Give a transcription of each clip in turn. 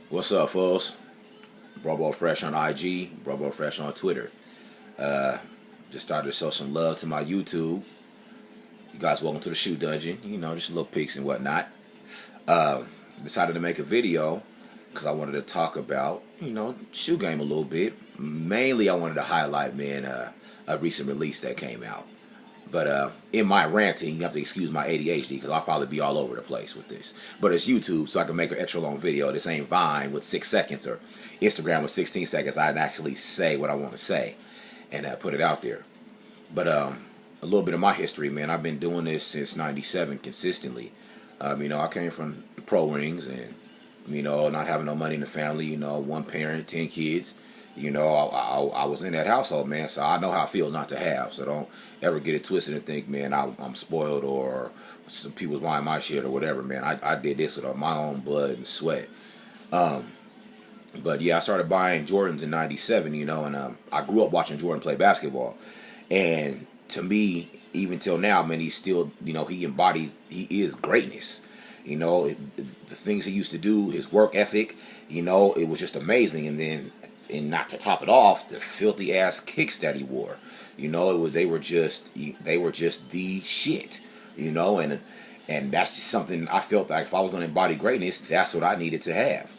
What's up, folks? Brobo Fresh on IG, Brobo Fresh on Twitter. Just started to show some love to my YouTube. You guys welcome to the Shoe Dungeon. You know, just little pics and whatnot. Decided to make a video because I wanted to talk about, shoe game a little bit. Mainly I wanted to highlight, a recent release that came out. But in my ranting, you have to excuse my ADHD because I'll probably be all over the place with this. But it's YouTube, so I can make an extra long video. This ain't Vine with 6 seconds or Instagram with 16 seconds. I can actually say what I want to say and put it out there. But a little bit of my history, man. I've been doing this since '97 consistently. I came from the pro rings and, not having no money in the family, one parent, 10 kids. I was in that household, man, so I know how it feels not to have. So don't ever get it twisted and think, man, I'm spoiled or some people's buying my shit or whatever, man. I did this with my own blood and sweat. But yeah, I started buying Jordans in '97, and I grew up watching Jordan play basketball. And to me, even till now, man, he's still, he is greatness. The things he used to do, his work ethic, it was just amazing. And not to top it off, the filthy ass kicks that he wore, they were just the shit, and that's just something I felt like if I was going to embody greatness, that's what I needed to have.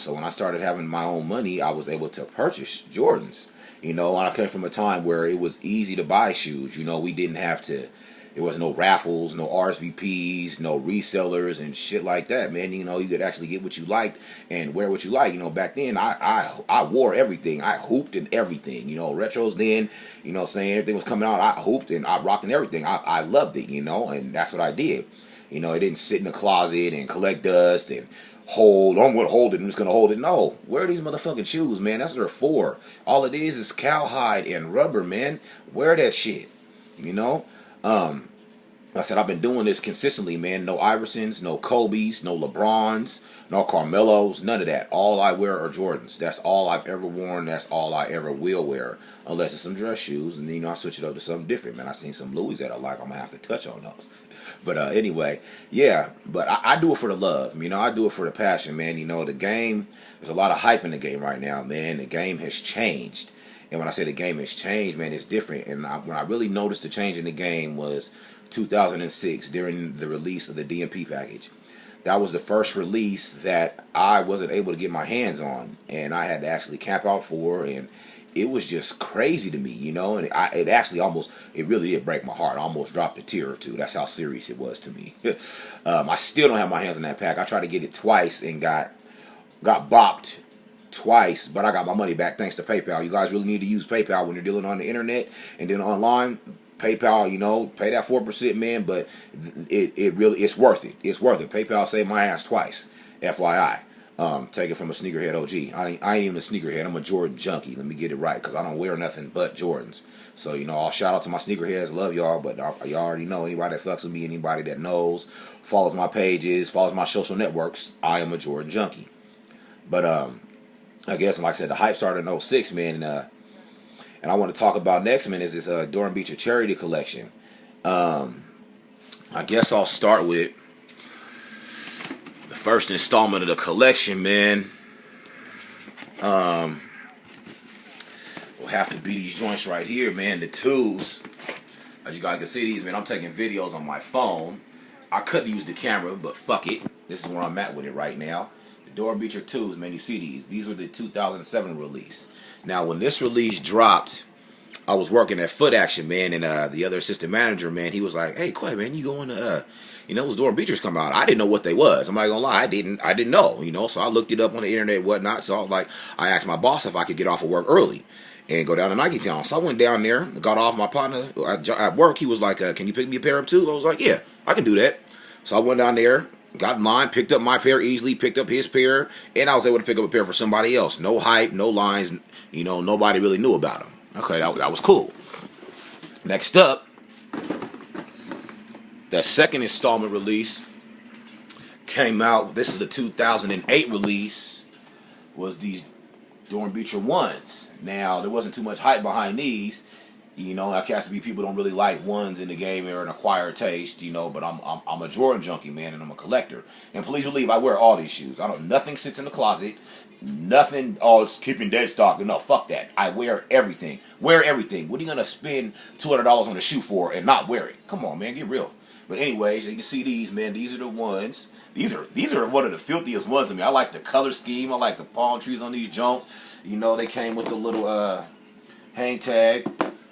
So when I started having my own money, I was able to purchase Jordans. And I came from a time where it was easy to buy shoes. We didn't have to. There was no raffles, no RSVPs, no resellers and shit like that, man. You could actually get what you liked and wear what you like. Back then, I wore everything. I hooped and everything. Retros then, saying everything was coming out. I hooped and I rocked and everything. I loved it, and that's what I did. It didn't sit in the closet and collect dust and hold. I'm going to hold it. I'm just going to hold it. No, wear these motherfucking shoes, man. That's what they're for. All it is cowhide and rubber, man. Wear that shit, like I said, I've been doing this consistently, man. No Iversons, no Kobe's, no LeBrons, no Carmelos, none of that. All I wear are Jordans. That's all I've ever worn. That's all I ever will wear, unless it's some dress shoes. And I switch it up to something different, man. I seen some Louis that I like. I'm gonna have to touch on those. But anyway, yeah. But I do it for the love. I do it for the passion, man. The game. There's a lot of hype in the game right now, man. The game has changed. And when I say the game has changed, man, it's different. And when I really noticed the change in the game was 2006 during the release of the DMP package. That was the first release that I wasn't able to get my hands on, and I had to actually camp out for, and it was just crazy to me, and it really did break my heart. I almost dropped a tear or two. That's how serious it was to me. I still don't have my hands on that pack. I tried to get it twice and got bopped twice, but I got my money back thanks to PayPal. You guys really need to use PayPal when you're dealing on the internet and then online. PayPal, pay that 4%, man, but it's worth it. It's worth it. PayPal saved my ass twice, FYI. Take it from a sneakerhead OG. I ain't even a sneakerhead. I'm a Jordan junkie. Let me get it right, because I don't wear nothing but Jordans. So, I'll shout out to my sneakerheads. Love y'all, but y'all already know. Anybody that fucks with me, anybody that knows, follows my pages, follows my social networks, I am a Jordan junkie. But, I guess, like I said, the hype started in '06, man, and I want to talk about next, man, is this Dorn Beecher Charity Collection. I guess I'll start with the first installment of the collection, man. Will have to be these joints right here, man, the twos. As you guys can see these, man, I'm taking videos on my phone. I could use the camera, but fuck it. This is where I'm at with it right now. The Dorn Beecher twos, man, you see these. These were the 2007 release. Now, when this release dropped, I was working at Foot Action, man, and the other assistant manager, man, he was like, "Hey, Quay, man, you going to, those Dorn Beechers come out?" I didn't know what they was. I'm not gonna lie, I didn't know, so I looked it up on the internet and whatnot. So I was like, I asked my boss if I could get off of work early and go down to Nike Town. So I went down there, got off. My partner at work, he was like, "Can you pick me a pair up too?" I was like, "Yeah, I can do that." So I went down there, got mine, picked up my pair easily, picked up his pair, and I was able to pick up a pair for somebody else. No hype, no lines, nobody really knew about them. Okay, that was cool. Next up, that second installment release came out. This is the 2008 release, was these Dorn Beecher ones. Now, there wasn't too much hype behind these. You know, I has to be people don't really like ones in the game or an acquired taste, you know, but I'm a Jordan junkie, man, and I'm a collector. And please believe I wear all these shoes. I don't nothing sits in the closet. Nothing it's keeping dead stock. No, fuck that. I wear everything. Wear everything. What are you gonna spend $200 on a shoe for and not wear it? Come on, man, get real. But anyways, you can see these, man. These are the ones. These are one of the filthiest ones to me. I like the color scheme. I like the palm trees on these jonks. You know, they came with the little hang tag.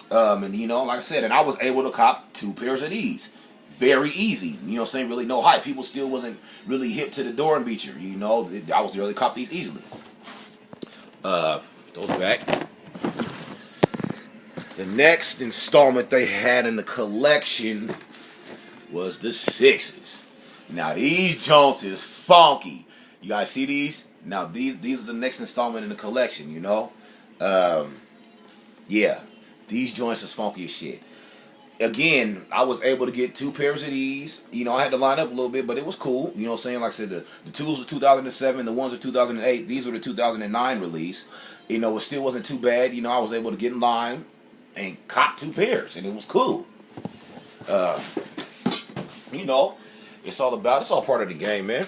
And you know, like I said, and I was able to cop 2 pairs of these. Very easy. You know what I'm saying? Really no hype. People still wasn't really hip to the Doran Beacher. You know, I was able to cop these easily. Those back. The next installment they had in the collection was the 6s. Now these Jones is funky. You guys see these? Now these are the next installment in the collection, you know? Yeah. These joints is funky as shit. Again, I was able to get 2 pairs of these. You know, I had to line up a little bit, but it was cool. You know what I'm saying? Like I said, the 2s were 2007, the 1s were 2008. These were the 2009 release. You know, it still wasn't too bad. You know, I was able to get in line and cop 2 pairs, and it was cool. You know, it's all part of the game, man.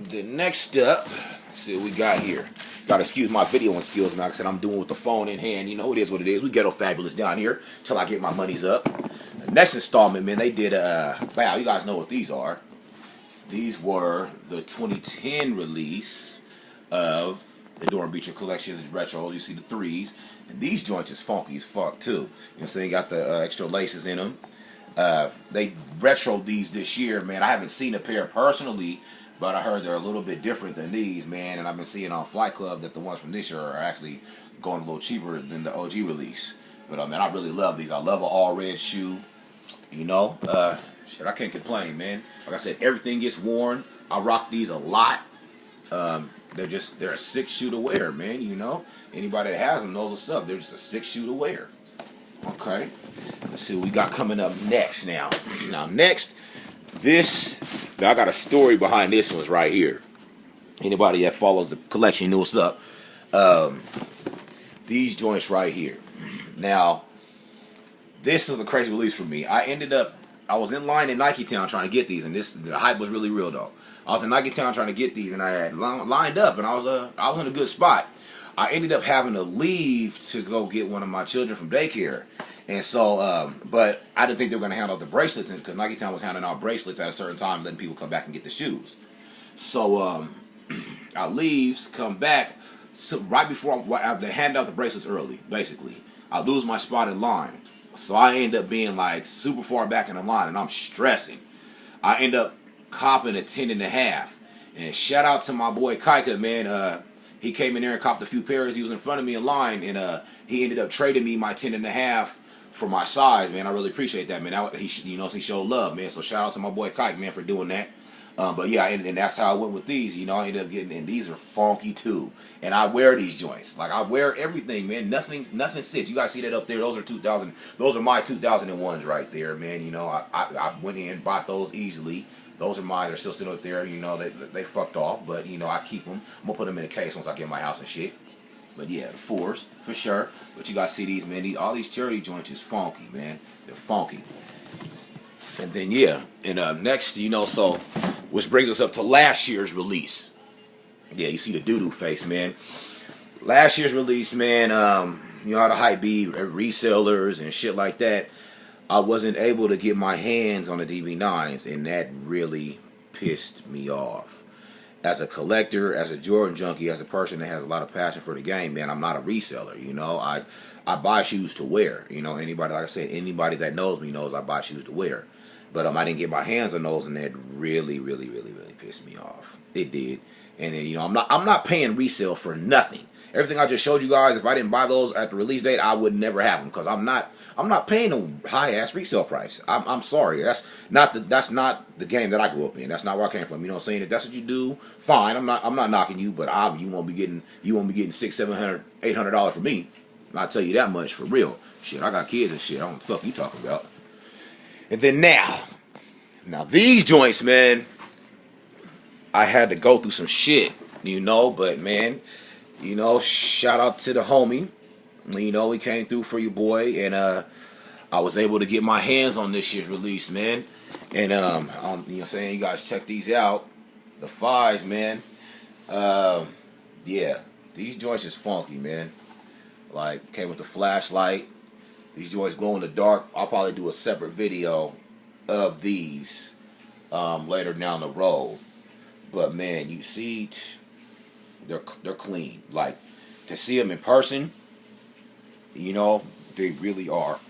The next up, let's see what we got here. Gotta excuse my videoing skills, man. Like I said, I'm doing with the phone in hand. You know, it is what it is. We ghetto fabulous down here till I get my monies up. The next installment, man, they did, wow, you guys know what these are. These were the 2010 release of the Doran Beacher collection, the retros. You see the 3s. And these joints is funky as fuck, too. You know what I'm saying? Got the extra laces in them. They retroed these this year, man. I haven't seen a pair personally, but I heard they're a little bit different than these, man. And I've been seeing on Flight Club that the ones from this year are actually going a little cheaper than the OG release. But, man, I really love these. I love an all-red shoe. You know, shit, I can't complain, man. Like I said, everything gets worn. I rock these a lot. They're a 6 shoe to wear, man, you know. Anybody that has them knows what's up. They're just a 6 shoe to wear. Okay. Let's see what we got coming up next now. Now, next, now I got a story behind this one right here. Anybody that follows the collection knows what's up. These joints right here. Now, this is a crazy release for me. I was in line in Nike Town trying to get these, and the hype was really real, though. I was in Nike Town trying to get these, and I had lined up, and I was in a good spot. I ended up having to leave to go get one of my children from daycare. And so, but I didn't think they were going to hand out the bracelets, because Nike Town was handing out bracelets at a certain time, letting people come back and get the shoes. So, I leaves, come back, so right before they hand out the bracelets early, basically. I lose my spot in line. So I end up being like super far back in the line, and I'm stressing. I end up copping a 10.5. And shout out to my boy Kaika, man. He came in there and copped a few pairs. He was in front of me in line, and he ended up trading me my 10.5 for my size, man. I really appreciate that, man. He showed love, man. So shout out to my boy Kike, man, for doing that. But yeah, and that's how I went with these. You know, I ended up getting, and these are funky too. And I wear these joints. Like, I wear everything, man. Nothing sits. You guys see that up there? Those are 2000. Those are my 2001s right there, man. You know, I went in, bought those easily. Those are mine. They're still sitting up there. You know, they fucked off, but you know, I keep them. I'm gonna put them in a case once I get my house and shit. But yeah, the 4s for sure. But you guys see these, man. All these charity joints is funky, man. They're funky. And then yeah, and next, you know, so which brings us up to last year's release. Yeah, you see the doo-doo face, man. Last year's release, man. You know how the hype be, resellers and shit like that. I wasn't able to get my hands on the DB9s, and that really pissed me off. As a collector, as a Jordan junkie, as a person that has a lot of passion for the game, man, I'm not a reseller. You know, I buy shoes to wear. You know, anybody, like I said, anybody that knows me knows I buy shoes to wear. But I didn't get my hands on those, and that really, really, really, really pissed me off. It did. And then, you know, I'm not paying resale for nothing. Everything I just showed you guys, if I didn't buy those at the release date, I would never have them, because I'm not paying a high ass resale price. I'm sorry. That's not the game that I grew up in. That's not where I came from. You know what I'm saying? If that's what you do, fine. I'm not knocking you, but you won't be getting $600, $700, $800 from me. I'll tell you that much for real. Shit, I got kids and shit. I don't know what the fuck you talking about. And then now these joints, man, I had to go through some shit, you know, but man, you know, shout out to the homie, You know, he came through for you, boy, and I was able to get my hands on this year's release, man. And you know what I'm saying, you guys check these out. The fives, man. Yeah, these joints is funky, man. Like, came with the flashlight. These joints glow in the dark. I'll probably do a separate video of these later down the road. But man, you see, they're clean. Like, to see them in person, you know, they really are.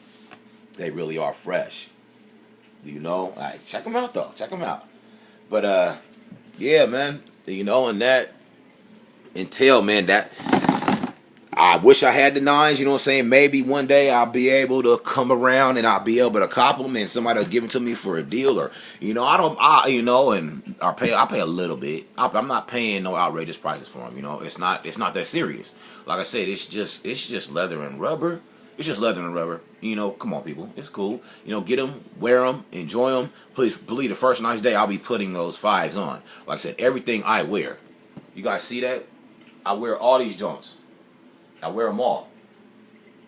They really are fresh. You know, like, check them out though. Check them out. But yeah, man. You know, and that entail, man, that I wish I had the nines, you know what I'm saying? Maybe one day I'll be able to come around and I'll be able to cop them and somebody will give them to me for a deal, or, you know, you know, and I pay a little bit. I'm not paying no outrageous prices for them, you know. It's not that serious. Like I said, it's just leather and rubber. It's just leather and rubber. You know, come on, people. It's cool. You know, get them, wear them, enjoy them. Please believe the first nice day I'll be putting those fives on. Like I said, everything I wear. You guys see that? I wear all these joints. I wear them all.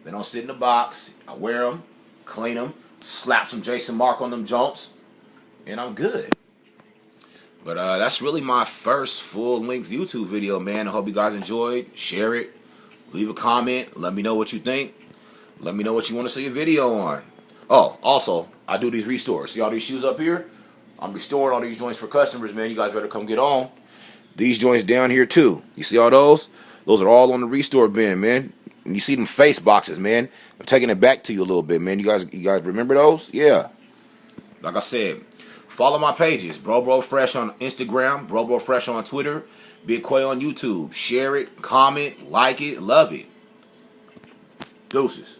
They don't sit in the box. I wear them, clean them, slap some Jason Mark on them joints, and I'm good. But that's really my first full-length YouTube video, man. I hope you guys enjoyed. Share it. Leave a comment. Let me know what you think. Let me know what you want to see a video on. Oh, also, I do these restores. See all these shoes up here? I'm restoring all these joints for customers, man. You guys better come get on. These joints down here, too. You see all those? Those are all on the restore bin, man. And you see them face boxes, man. I'm taking it back to you a little bit, man. You guys remember those? Yeah. Like I said, follow my pages. Bro Fresh on Instagram. Bro Fresh on Twitter. Big Quay on YouTube. Share it, comment, like it, love it. Deuces.